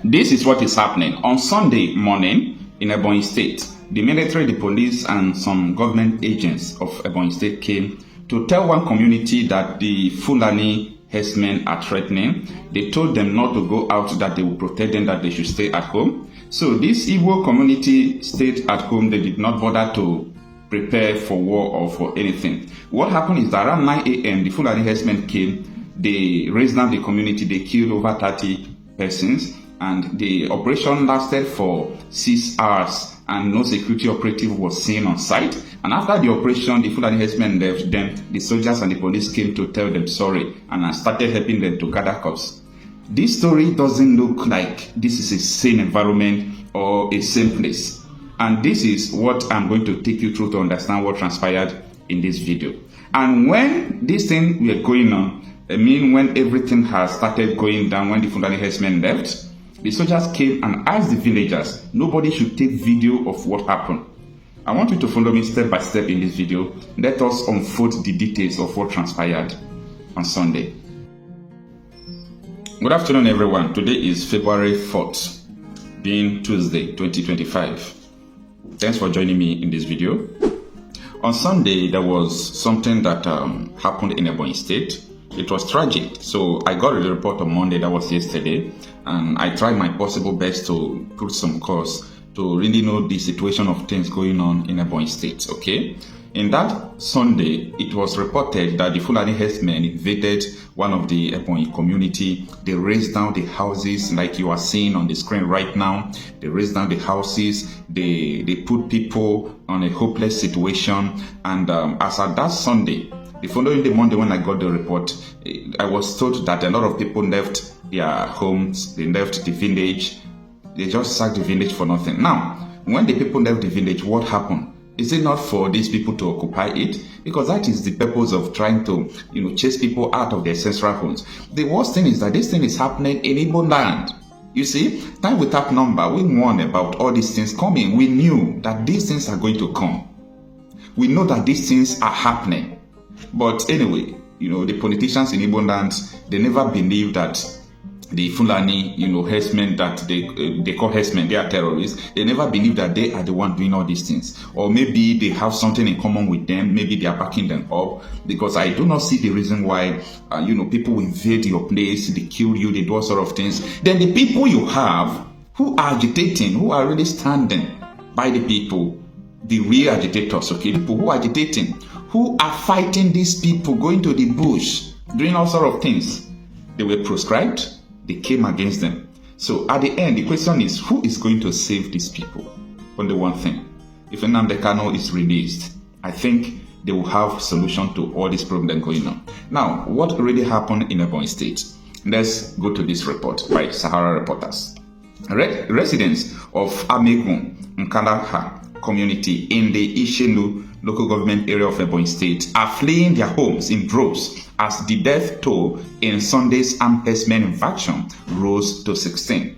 This is what is happening. On Sunday morning in Ebonyi State, the military, the police, and some government agents of Ebonyi State came to tell one community that the Fulani herdsmen are threatening. They told them not to go out, that they will protect them, that they should stay at home. So this Igbo community stayed at home. They did not bother to prepare for war or for anything. What happened is that around 9 a.m., the Fulani herdsmen came. They raised down the community. They killed over 30 persons. And the operation lasted for 6 hours, and no security operative was seen on site. And after the operation, the Fulani herdsmen left. Then the soldiers and the police came to tell them sorry, and started helping them to gather crops. This story doesn't look like this is a sane environment or a sane place. And this is what I'm going to take you through to understand what transpired in this video. And when this thing were going on, when everything has started going down, when the Fulani herdsmen left, the soldiers came and asked the villagers, nobody should take video of what happened. I want you to follow me step by step in this video. Let us unfold the details of what transpired on Sunday. Good afternoon, everyone. Today is February 4th, being Tuesday, 2025. Thanks for joining me in this video. On Sunday, there was something that happened in Ebonyi State. It was tragic. So I got a report on Monday, that was yesterday, and I tried my possible best to put some course to really know the situation of things going on in Ebonyi State, okay? In that Sunday, it was reported that the Fulani herdsmen invaded one of the Ebonyi community. They razed down the houses like you are seeing on the screen right now. They razed down the houses. They put people on a hopeless situation. And as at that Sunday, the following day, Monday, when I got the report, I was told that a lot of people left their homes, they left the village, they just sacked the village for nothing. Now, when the people left the village, what happened? Is it not for these people to occupy it? Because that is the purpose of trying to, chase people out of their ancestral homes. The worst thing is that this thing is happening in Igbo land. You see, time without number, we warned about all these things coming. We knew that these things are going to come. We know that these things are happening. But anyway, the politicians in Igbo land, they never believe that the Fulani, herdsmen that they call herdsmen, they are terrorists. They never believe that they are the one doing all these things. Or maybe they have something in common with them. Maybe they are backing them up. Because I do not see the reason why, people invade your place, they kill you, they do all sort of things. Then the people you have who are agitating, who are really standing by the people, the real agitators, okay, people who are agitating, who are fighting these people, going to the bush, doing all sort of things. They were proscribed. They came against them. So at the end, the question is, who is going to save these people? Only one thing. If Nnamdi Kanu is released, I think they will have solution to all this problem going on. Now, what really happened in Ebonyi State? Let's go to this report by Sahara Reporters. Residents of Amegun, Nkalaha community in the Ishenu local government area of Ebonyi State are fleeing their homes in droves as the death toll in Sunday's armed herdsmen invasion rose to 16.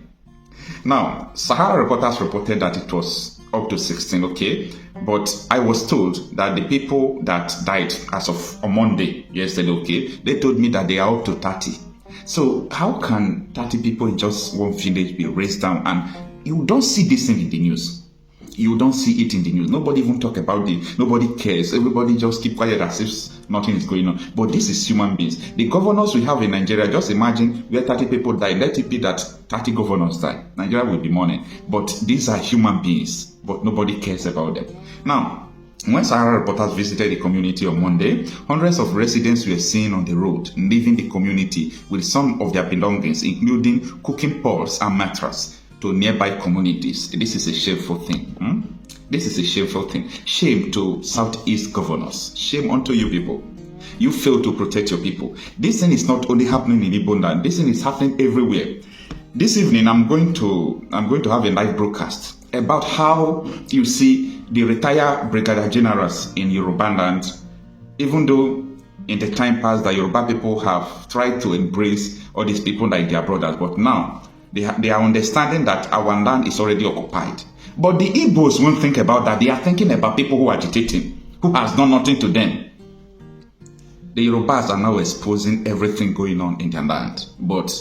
Now, Sahara Reporters reported that it was up to 16, okay? But I was told that the people that died as of on Monday, yesterday, okay, they told me that they are up to 30. So how can 30 people in just one village be raised down? And you don't see this thing in the news. You don't see it in the news. Nobody even talk about it. Nobody cares. Everybody just keep quiet as if nothing is going on. But this is human beings. The governors we have in Nigeria, just imagine where 30 people die. Let it be that 30 governors die. Nigeria will be mourning. But these are human beings. But nobody cares about them. Now, when Sahara Reporters visited the community on Monday, hundreds of residents were seen on the road, leaving the community with some of their belongings, including cooking pots and mattress, to nearby communities. This is a shameful thing. This is a shameful thing. Shame to Southeast governors. Shame unto you people. You fail to protect your people. This thing is not only happening in Igbo land. This thing is happening everywhere. This evening, I'm going to have a live broadcast about how you see the retired brigadier generals in Yoruba land, even though in the time past the Yoruba people have tried to embrace all these people like their brothers, but now they are understanding that our land is already occupied. But the Igbos won't think about that. They are thinking about people who are agitating, who has done nothing to them. The Yorubas are now exposing everything going on in their land. But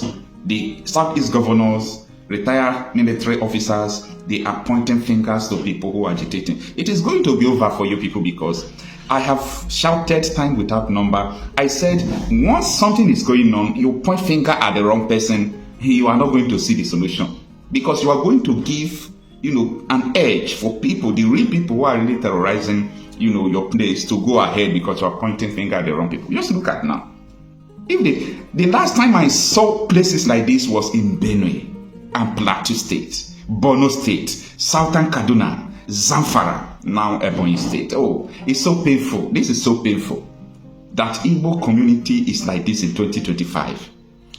the Southeast governors, retired military officers, they are pointing fingers to people who are agitating. It is going to be over for you people, because I have shouted time without number. I said, once something is going on, you point finger at the wrong person, you are not going to see the solution, because you are going to give, an edge for people, the real people who are really terrorizing, your place, to go ahead because you are pointing finger at the wrong people. Just look at now. If the last time I saw places like this was in Benue and Plateau State, Borno State, Southern Kaduna, Zamfara, now Ebonyi State. Oh, it's so painful. This is so painful that Igbo community is like this in 2025.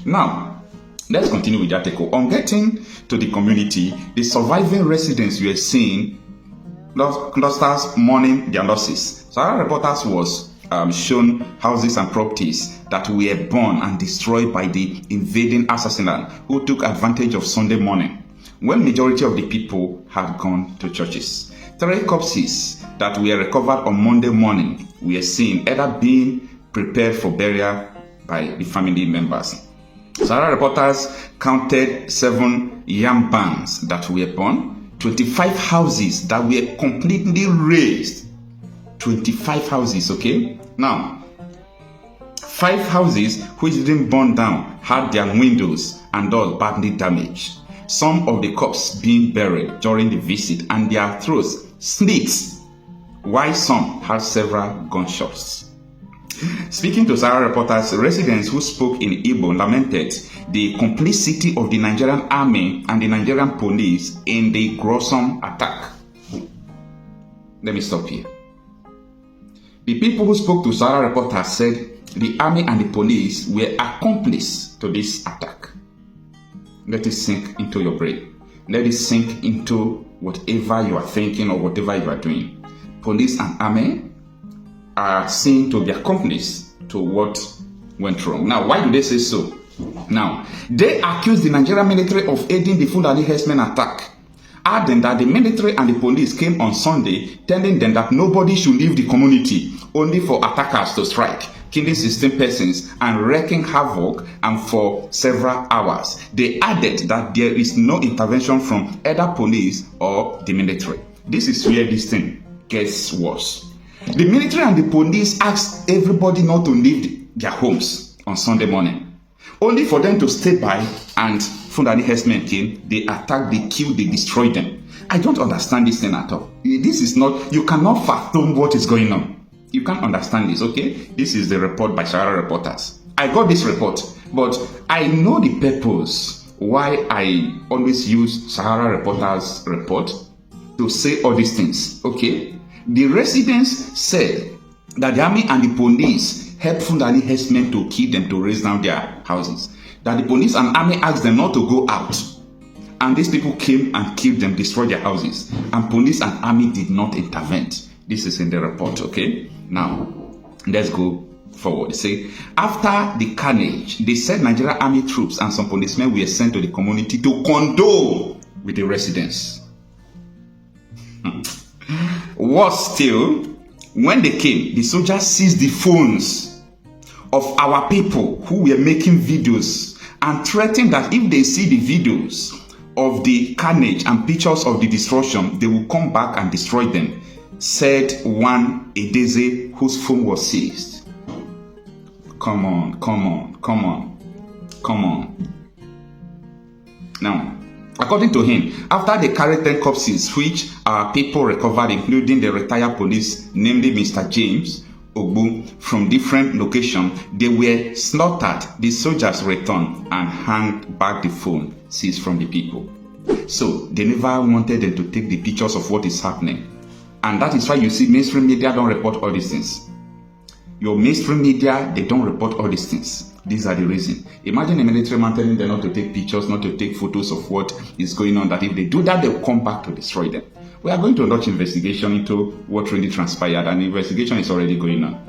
Now, let's continue with the article. On getting to the community, the surviving residents were seeing clusters mourning their losses. So our reporters was shown houses and properties that were burned and destroyed by the invading assassin who took advantage of Sunday morning, when majority of the people had gone to churches. 3 corpses that were recovered on Monday morning were seen either being prepared for burial by the family members. Sarah reporters counted 7 yam barns that were burned, 25 houses that were completely razed. 25 houses, okay? Now, 5 houses which didn't burn down had their windows and doors badly damaged. Some of the corpses being buried during the visit and their throats slit, while some had several gunshots. Speaking to Sarah reporters, residents who spoke in Igbo lamented the complicity of the Nigerian army and the Nigerian police in the gruesome attack. Let me stop here. The people who spoke to Sarah reporters said the army and the police were accomplices to this attack. Let it sink into your brain. Let it sink into whatever you are thinking or whatever you are doing. Police and army are seen to be accomplices to what went wrong. Now, why do they say so? Now, they accuse the Nigerian military of aiding the Fulani herdsmen attack, adding that the military and the police came on Sunday telling them that nobody should leave the community, only for attackers to strike, killing 16 persons and wreaking havoc and for several hours. They added that there is no intervention from either police or the military. This is where this thing gets worse. The military and the police asked everybody not to leave their homes on Sunday morning, only for them to stay by, and Fulani herdsmen came, they attacked, they killed, they destroyed them. I don't understand this thing at all. This is not, you cannot fathom what is going on. You can't understand this, okay? This is the report by Sahara reporters. I got this report, but I know the purpose why I always use Sahara reporters' report to say all these things, okay? The residents said that the army and the police helped Fulani herdsmen to kill them, to raise down their houses. That the police and army asked them not to go out. And these people came and killed them, destroyed their houses. And police and army did not intervene. This is in the report, okay? Now, let's go forward. They say, after the carnage, they said Nigerian army troops and some policemen were sent to the community to condole with the residents. Worse still, when they came, the soldiers seized the phones of our people who were making videos and threatened that if they see the videos of the carnage and pictures of the destruction, they will come back and destroy them, said one Edeze whose phone was seized. Come on. Now, according to him, after they carried 10 corpses, which our people recovered, including the retired police, namely Mr. James Ogbu, from different locations, they were slaughtered. The soldiers returned and handed back the phone seized from the people. So, they never wanted them to take the pictures of what is happening. And that is why you see mainstream media don't report all these things. Your mainstream media, they don't report all these things. These are the reasons. Imagine a military man telling them not to take pictures, not to take photos of what is going on, that if they do that, they'll come back to destroy them. We are going to launch investigation into what really transpired, and the investigation is already going on.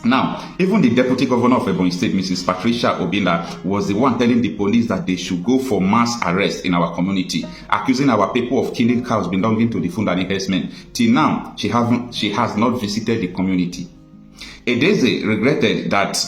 Now, even the deputy governor of Ebonyi State, Mrs. Patricia Obinna, was the one telling the police that they should go for mass arrest in our community, accusing our people of killing cows belonging to the Fulani herdsmen. Till now, she has not visited the community. Edeze regretted that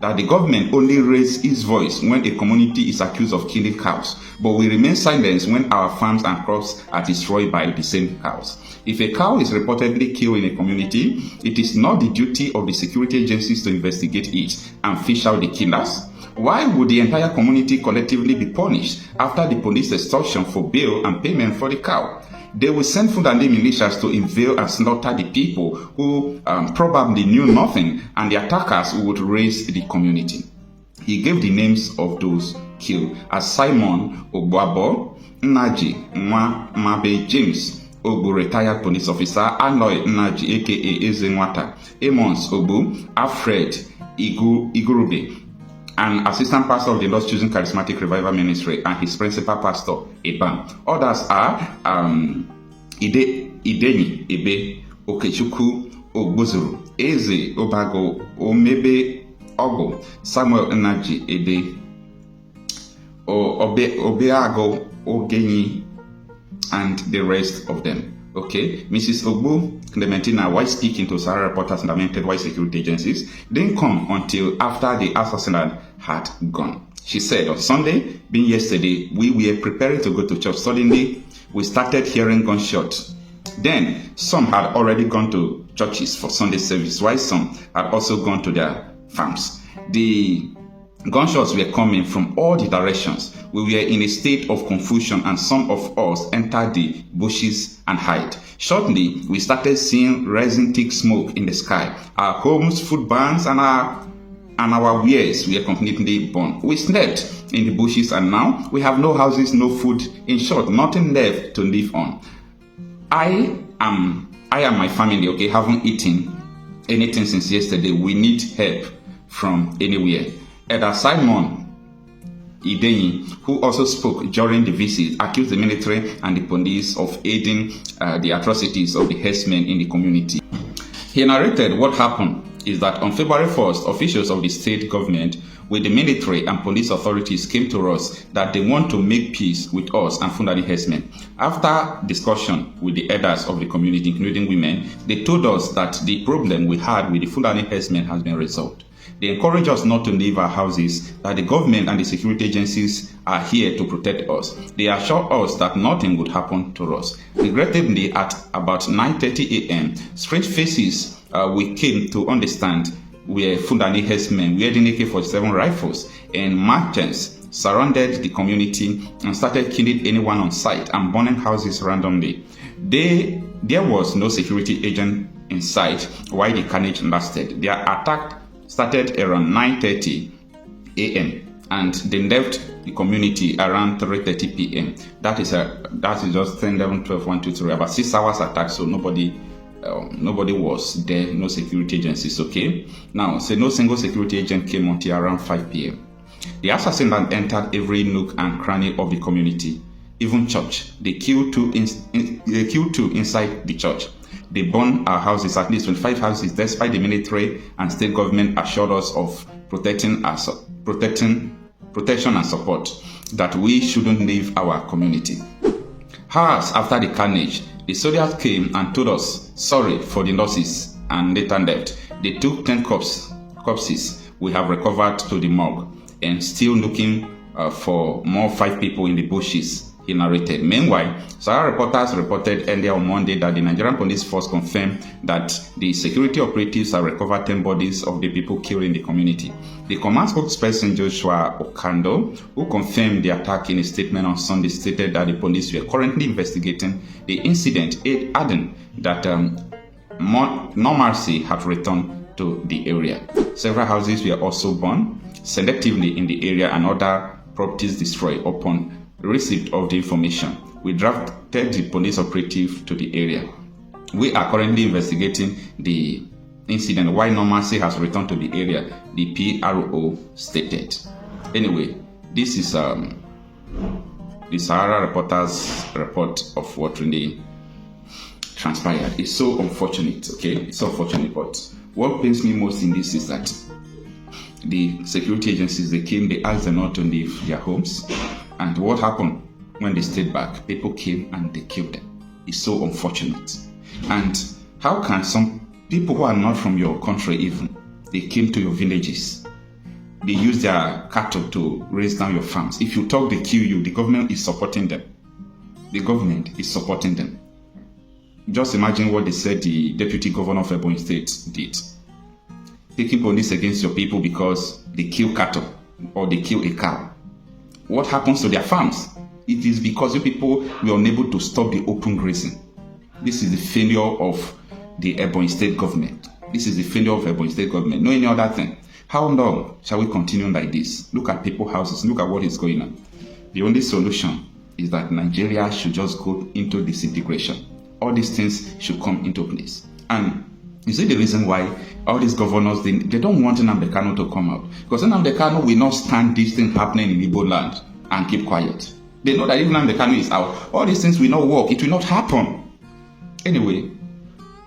that the government only raises its voice when a community is accused of killing cows, but we remain silent when our farms and crops are destroyed by the same cows. If a cow is reportedly killed in a community, it is not the duty of the security agencies to investigate it and fish out the killers. Why would the entire community collectively be punished after the police extortion for bail and payment for the cow? They will send Fulani militias to invade and slaughter the people who probably knew nothing, and the attackers would raise the community. He gave the names of those killed as Simon Ogbuabo, Nnaji Nwa Mabe James Ogbu, retired police officer, Aloy Nnaji aka Ezenwata, Amos Ogbu, Alfred Igurube, an assistant pastor of the Lord's Choosing Charismatic Revival Ministry, and his principal pastor, Eban. Others are Idenyi Ebe, Okechukwu Ogbozuru, Eze Obago, Omebe Ogo, Samuel Nnaji Ede, Obeago Ogenyi, and the rest of them. Okay, Mrs. Ogbu Clementina, while speaking to Sahara reporters and lamented white security agencies, didn't come until after the assassinate had gone. She said, on Sunday, being yesterday, we were preparing to go to church. Suddenly, we started hearing gunshots. Then, some had already gone to churches for Sunday service, while some had also gone to their farms. The gunshots were coming from all the directions. We were in a state of confusion, and some of us entered the bushes and hid. Shortly, we started seeing rising thick smoke in the sky. Our homes, food barns, and our wares were completely burned. We slept in the bushes, and now we have no houses, no food. In short, nothing left to live on. I and my family, okay, haven't eaten anything since yesterday. We need help from anywhere. Elder Simon Idenyi, who also spoke during the visit, accused the military and the police of aiding the atrocities of the herdsmen in the community. He narrated what happened is that on February 1st, officials of the state government with the military and police authorities came to us that they want to make peace with us and Fulani herdsmen. After discussion with the elders of the community, including women, they told us that the problem we had with the Fulani herdsmen has been resolved. They encourage us not to leave our houses, that the government and the security agencies are here to protect us. They assure us that nothing would happen to us. Regrettably, at about 9:30 a.m., strange faces we came to understand were Fulani herdsmen wearing AK-47 rifles and merchants surrounded the community and started killing anyone on sight and burning houses randomly. There was no security agent in sight while the carnage lasted. Their attack started around 9:30 a.m. and they left the community around 3:30 p.m. That is just 10, 11, 12, 1, 2, 3, about 6 hours attack. So nobody was there, no security agencies. Okay, now so no single security agent came until around 5 p.m. The assassins entered every nook and cranny of the community, even church. They killed two inside the church. They burned our houses, at least 25 houses, despite the military and state government assured us of protection and support, that we shouldn't leave our community. Hours after the carnage, the soldiers came and told us sorry for the losses and later left. They took 10 corpses we have recovered to the morgue and still looking for more 5 people in the bushes, he narrated. Meanwhile, Sahara reporters reported earlier on Monday that the Nigerian police force confirmed that the security operatives have recovered 10 bodies of the people killed in the community. The command spokesperson Joshua Okando, who confirmed the attack in a statement on Sunday, stated that the police were currently investigating the incident, adding that normalcy had returned to the area. Several houses were also burned selectively in the area and other properties destroyed. Upon receipt of the information, we drafted the police operative to the area. We are currently investigating the incident. Why normalcy has returned to the area, the PRO stated. Anyway, this is the Sahara reporters' report of what really transpired. It's so unfortunate, okay? It's so unfortunate, but what pains me most in this is that the security agencies, they came, they asked them not to leave their homes. And what happened when they stayed back? People came and they killed them. It's so unfortunate. And how can some people who are not from your country even, they came to your villages they use their cattle to raise down your farms. If you talk, they kill you. The government is supporting them. The government is supporting them. Just imagine what they said the deputy governor of Ebonyi State did. Taking police against your people because they kill cattle or they kill a cow. What happens to their farms? It is because you people were unable to stop the open grazing. This is the failure of the Ebonyi State government. This is the failure of Ebonyi State government. No any other thing. How long shall we continue like this? Look at people's houses. Look at what is going on. The only solution is that Nigeria should just go into disintegration. All these things should come into place. And you see the reason why all these governors, they don't want Nnamdi Kanu to come out. Because Nnamdi Kanu will not stand this thing happening in Igbo land and keep quiet. They know that if Nnamdi Kanu is out, all these things will not work. It will not happen. Anyway,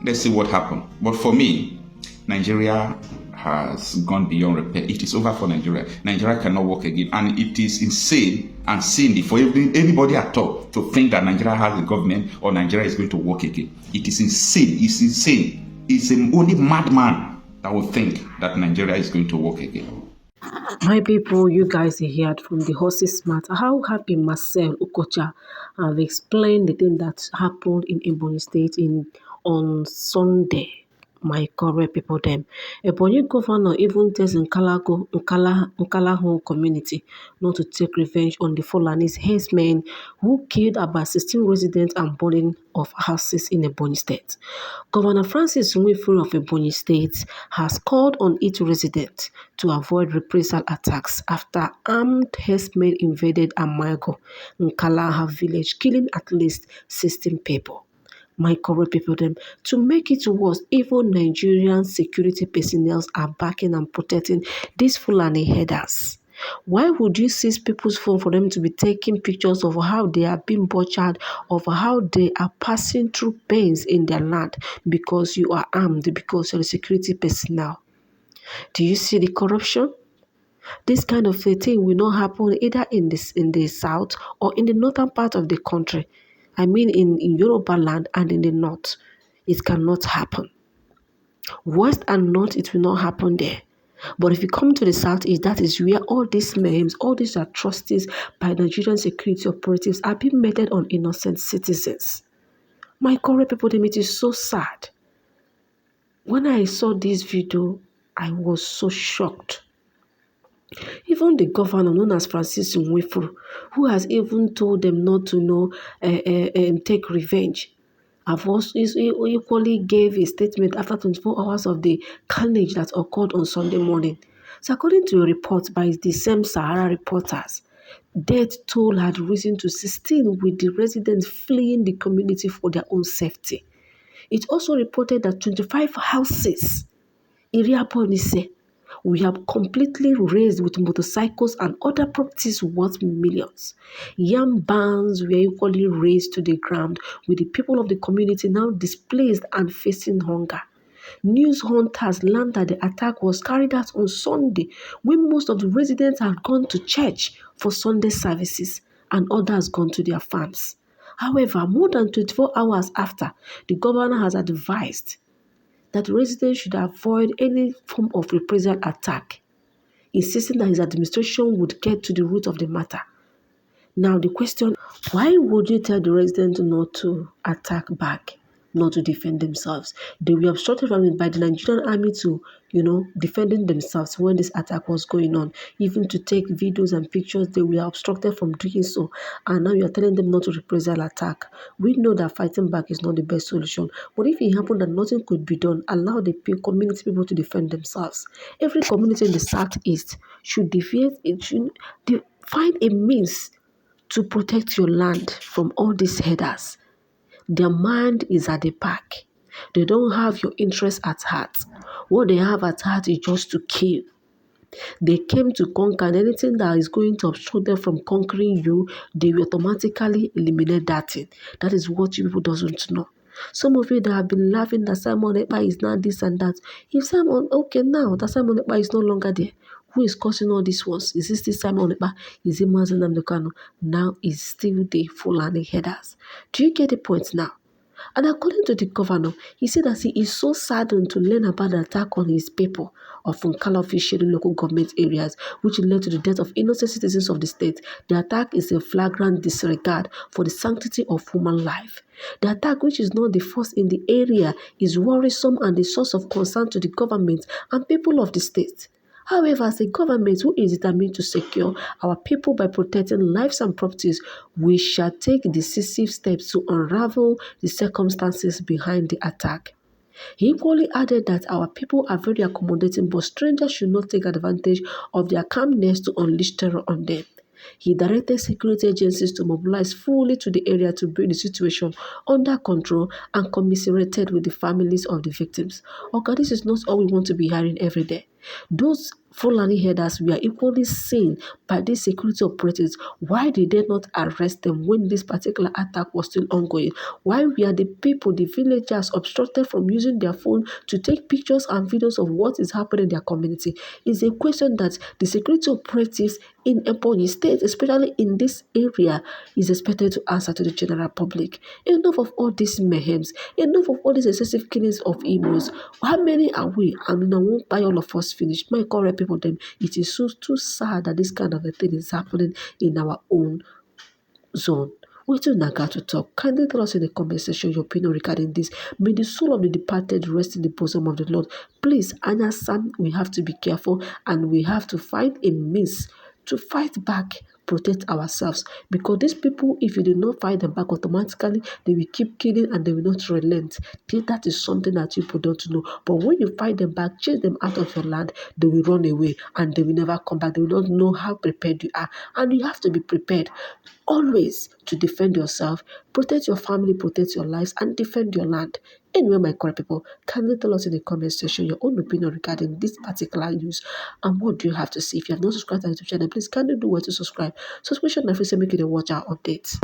let's see what happens. But for me, Nigeria has gone beyond repair. It is over for Nigeria. Nigeria cannot work again. And it is insane and silly for anybody at all to think that Nigeria has a government or Nigeria is going to work again. It is insane. It's insane. It's only madman that will think that Nigeria is going to work again. My people, you guys heard from the horses smart how happy Marcel Okocha have explained the thing that happened in Ebonyi State on Sunday. My correct people them. Ebonyi governor even tells Nkalaho community not to take revenge on the Fulanis herdsmen who killed about 16 residents and burning of houses in Ebonyi State. Governor Francis Nwifuru of Ebonyi State has called on each resident to avoid reprisal attacks after armed herdsmen invaded Amago, Nkalaha village, killing at least 16 people. My correct people them. To make it worse, even Nigerian security personnel are backing and protecting these Fulani herders. Why would you seize people's phone for them to be taking pictures of how they are being butchered, of how they are passing through pains in their land because you are armed, because you're a security personnel? Do you see the corruption? This kind of a thing will not happen either in the south or in the northern part of the country. I mean in Yoruba land and in the north. It cannot happen. West and north, it will not happen there. But if you come to the southeast, that is where all these memes, all these atrocities by Nigerian security operatives are being meted on innocent citizens. My correct people, it is so sad. When I saw this video, I was so shocked. Even the governor, known as Francis Nwifuru, who has even told them not to take revenge, have also equally gave a statement after 24 hours of the carnage that occurred on Sunday morning. So according to a report by the same Sahara reporters, death toll had risen to 16 with the residents fleeing the community for their own safety. It also reported that 25 houses in Ebonyi we have completely razed with motorcycles and other properties worth millions. Yam barns were equally razed to the ground, with the people of the community now displaced and facing hunger. News hunters learned that the attack was carried out on Sunday, when most of the residents had gone to church for Sunday services and others gone to their farms. However, more than 24 hours after, the governor has advised that residents should avoid any form of reprisal attack, insisting that his administration would get to the root of the matter. Now the question, why would you tell the residents not to attack back, not to defend themselves? They were obstructed by the Nigerian army to, defending themselves when this attack was going on. Even to take videos and pictures, they were obstructed from doing so. And now you're telling them not to reprisal attack. We know that fighting back is not the best solution. But if it happened that nothing could be done, allow the community people to defend themselves. Every community in the southeast should find a means to protect your land from all these headers. Their mind is at the back. They don't have your interest at heart. What they have at heart is just to kill. They came to conquer, and anything that is going to obstruct them from conquering you, they will automatically eliminate that thing. That is what you people doesn't know. Some of you that have been laughing that Simon Ekpa is now this and that. If Simon, okay, now that Simon Ekpa is no longer there, who is causing all these ones? Is it still Simon Ekpa? Is it Mazen Namdekano? Now is still the Fulani headers. Do you get the point now? And according to the governor, he said that he is so saddened to learn about the attack on his people of Funkala official local government areas, which led to the death of innocent citizens of the state. The attack is a flagrant disregard for the sanctity of human life. The attack, which is not the first in the area, is worrisome and a source of concern to the government and people of the state. However, as a government who is determined to secure our people by protecting lives and properties, we shall take decisive steps to unravel the circumstances behind the attack. He equally added that our people are very accommodating, but strangers should not take advantage of their calmness to unleash terror on them. He directed security agencies to mobilize fully to the area to bring the situation under control and commiserated with the families of the victims. Okay, this is not all we want to be hearing every day. Those Fulani herders were equally seen by these security operatives. Why did they not arrest them when this particular attack was still ongoing? Why were the people, the villagers, obstructed from using their phone to take pictures and videos of what is happening in their community? It's a question that the security operatives in Ebonyi State, especially in this area, is expected to answer to the general public. Enough of all these mayhems, enough of all these excessive killings of Igbos. How many are we? And I won't buy all of us finished. My correct people, them, it is so too sad that this kind of a thing is happening in our own zone. Wait till Naga to talk. Kindly tell us in the comment section your opinion regarding this. May the soul of the departed rest in the bosom of the Lord. Please, Anya Sam, we have to be careful and we have to find a means to fight back, protect ourselves. Because these people, if you do not fight them back automatically, they will keep killing and they will not relent. That is something that people don't know. But when you fight them back, chase them out of your land, they will run away and they will never come back. They will not know how prepared you are. And you have to be prepared always to defend yourself, protect your family, protect your lives, and defend your land. Anyway, my correct people, kindly tell us in the comment section your own opinion regarding this particular news and what do you have to say. If you have not subscribed to our YouTube channel, please kindly do well to subscribe. Subscription and free, so make it a watch our updates.